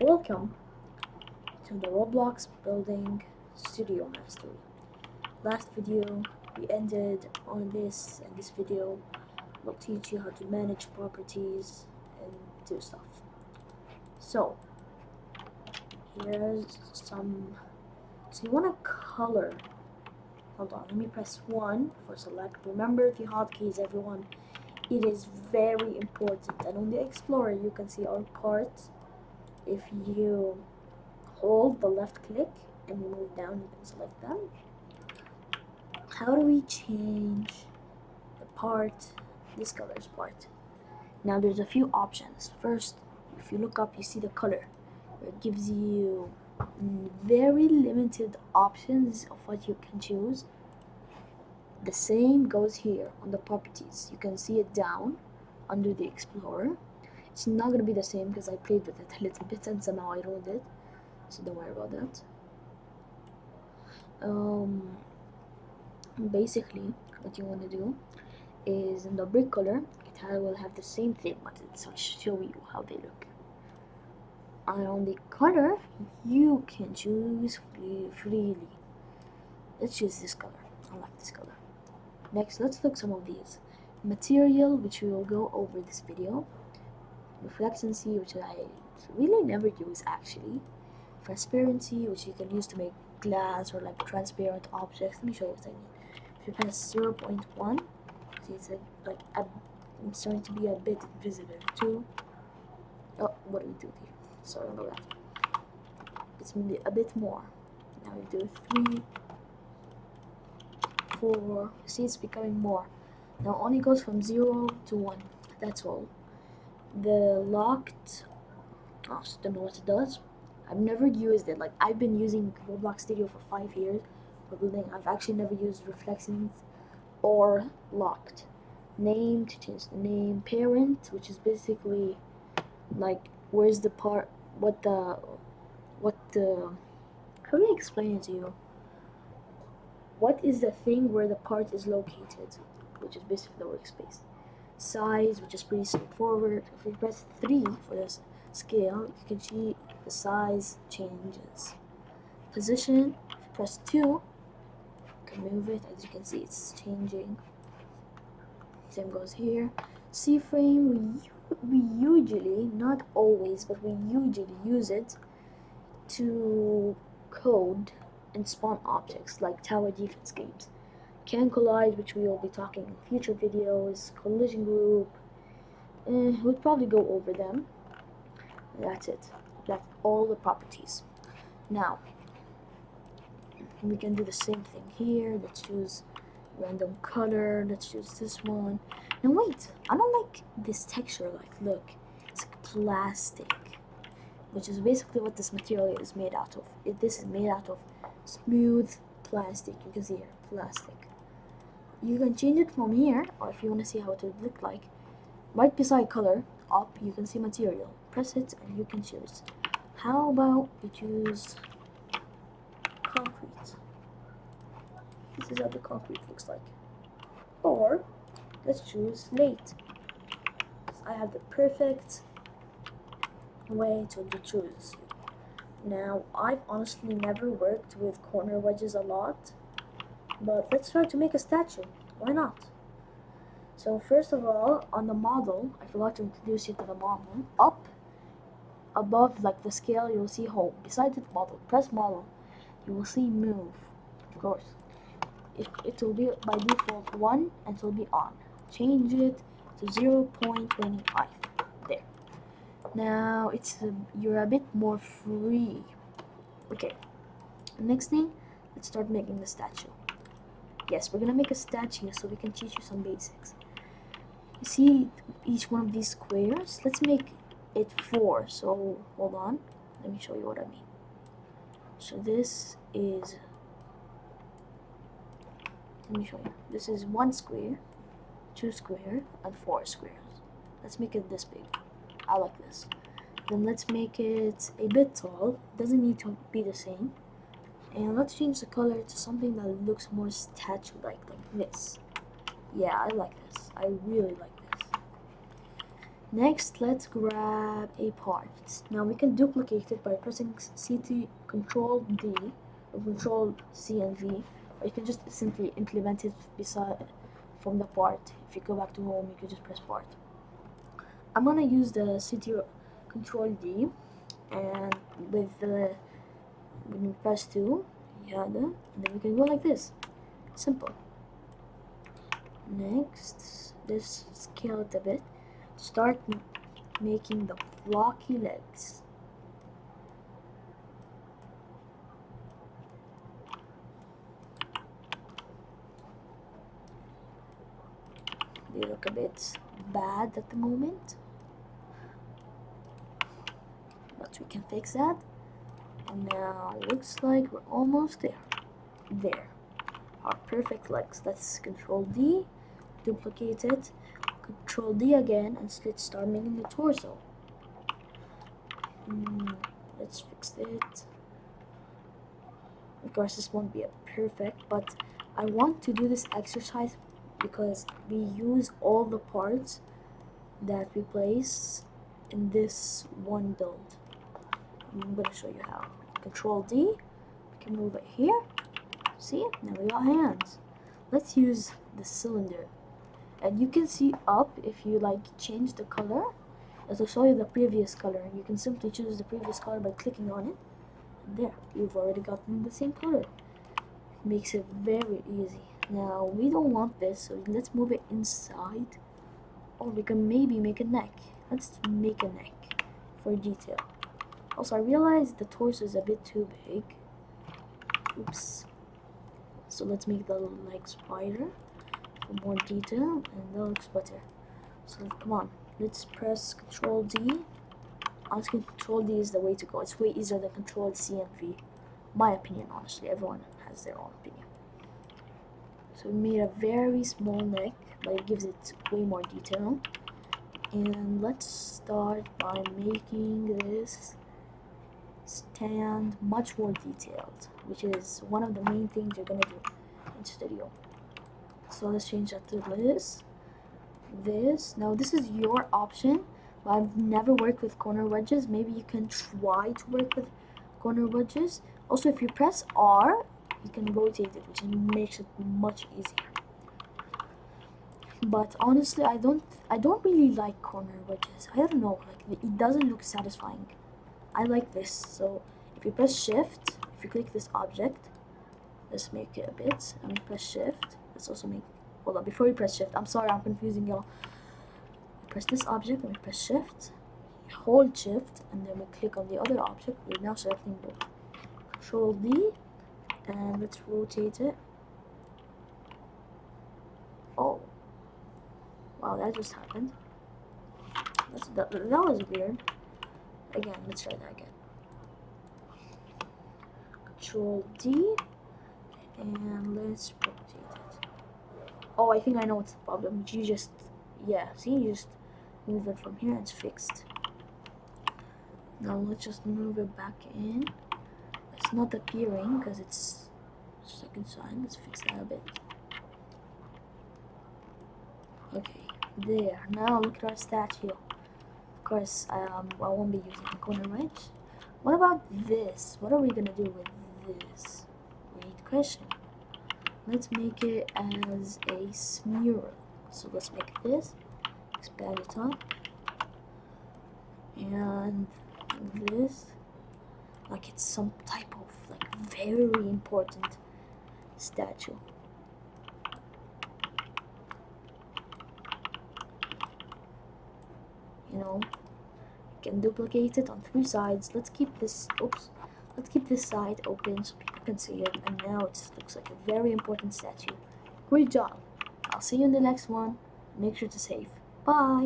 Welcome to the Roblox Building Studio Mastery. Last video we ended on this, and this video will teach you how to manage properties and do stuff. So here's some. So you want to color. Hold on, let me press 1 for select. Remember the hotkeys, everyone. It is very important. And on the Explorer you can see our parts. If you hold the left click and you move down, you can select them. How do we change the part, this color's part? Now there's a few options. First, if you look up, you see the color. It gives you very limited options of what you can choose. The same goes here on the properties. You can see it down under the Explorer. It's not going to be the same because I played with it a little bit and somehow I ruined it, so don't worry about that. Basically what you want to do is in the brick color it will have the same thing, but it's will show you how they look. And on the color you can choose freely. Let's choose this color. I like this color. Next, let's look some of these. Material, which we will go over this video. Reflectancy, which I really never use actually. Transparency, which you can use to make glass or like transparent objects. Let me show you what I mean. If you press 0.1, see it's it's starting to be a bit invisible. 2. Oh, what do we do here? Sorry about that. It's maybe a bit more. Now we do 3, 4. See, it's becoming more. Now only goes from 0 to 1. That's all. The locked, I don't know what it does. I've never used it. Like, I've been using Roblox Studio for 5 years for building. I've actually never used reflections or locked. Name, to change the name. Parent, which is basically like where's the part, how do I explain it to you? What is the thing where the part is located, which is basically the workspace. Size, which is pretty straightforward. If you press 3 for this scale, you can see the size changes. Position, if you press 2, you can move it. As you can see, it's changing. Same goes here. C-frame, we usually, not always, but we usually use it to code and spawn objects like tower defense games. Can collide, which we will be talking in future videos. Collision group, we'll probably go over them. That's it. That's all the properties. Now we can do the same thing here. Let's choose random color. Let's choose this one. Now wait, I don't like this texture. Like, look, it's like plastic, which is basically what this material is made out of. This is made out of smooth plastic. You can see here, plastic. You can change it from here, or if you want to see how it would look like, right beside color, up, you can see material. Press it and you can choose. How about we choose concrete? This is how the concrete looks like. Or let's choose slate. I have the perfect way to choose. Now, I've honestly never worked with corner wedges a lot, but let's try to make a statue. Why not? So first of all, on the model, I forgot to introduce you to the model. Up above, like the scale, you'll see home. Beside the model, press model. You will see move. Of course, it will be by default 1 and it will be on. Change it to 0.25. There. Now you're a bit more free. Okay. Next thing, let's start making the statue. Yes, we're gonna make a statue so we can teach you some basics. You see each one of these squares? Let's make it 4. So hold on, let me show you what I mean. So this is, let me show you. This is 1 square, 2 square, and 4 squares. Let's make it this big. I like this. Then let's make it a bit tall. It doesn't need to be the same. And let's change the color to something that looks more statue-like this. Yeah, I like this. I really like this. Next, let's grab a part. Now we can duplicate it by pressing CT Control D or Control C and V, or you can just simply implement it beside from the part. If you go back to home, you can just press part. I'm gonna use the CT Control D, and with the when you press 2, and then we can go like this. Simple. Next, let's scale it a bit. Start making the flocky legs. They look a bit bad at the moment, but we can fix that. And now looks like we're almost there. There. Our perfect legs. Let's Control D, duplicate it, Control D again, and let's start making the torso. Let's fix it. Of course, this won't be a perfect, but I want to do this exercise because we use all the parts that we place in this one build. I'm gonna show you how. Control D, we can move it here. See, now we got hands. Let's use the cylinder, and you can see up if you like change the color. It'll show you the previous color. You can simply choose the previous color by clicking on it. And there, you've already gotten the same color. Makes it very easy. Now we don't want this, so let's move it inside, or we can maybe make a neck. Let's make a neck for detail. Also, I realized the torso is a bit too big. Oops. So let's make the legs wider for more detail, and that looks better. So come on, let's press Control D. Honestly, Control D is the way to go. It's way easier than Control C and V. My opinion, honestly, everyone has their own opinion. So we made a very small neck, but it gives it way more detail. And let's start by making this stand much more detailed, which is one of the main things you're gonna do in studio. So let's change that to this. Now this is your option, but I've never worked with corner wedges. Maybe you can try to work with corner wedges. Also, if you press R, you can rotate it, which makes it much easier. But honestly, I don't really like corner wedges. I don't know, like it doesn't look satisfying. I like this. So if you press shift, if you click this object, let's make it a bit, and we press shift. Let's also make, hold on, before we press shift, I'm sorry, I'm confusing y'all. We press this object, and we press shift, hold shift, and then we click on the other object. We're now selecting both. Control D, and let's rotate it. Oh, wow, that just happened. That was weird. Again, let's try that again. Control D, and let's rotate it. Oh, I think I know what's the problem. You just, yeah, see, you just move it from here and it's fixed. Now let's just move it back in. It's not appearing because it's second sign. Let's fix that a bit. Okay, there. Now look at our statue. Of course, I won't be using the corner wedge. What about this? What are we gonna do with this? Great question. Let's make it as a mural. So let's make this, expand it up, and this, like it's some type of like very important statue. You know, you can duplicate it on 3 sides. Let's keep this, let's keep this side open so people can see it. And now it looks like a very important statue. Great job. I'll see you in the next one. Make sure to save. Bye.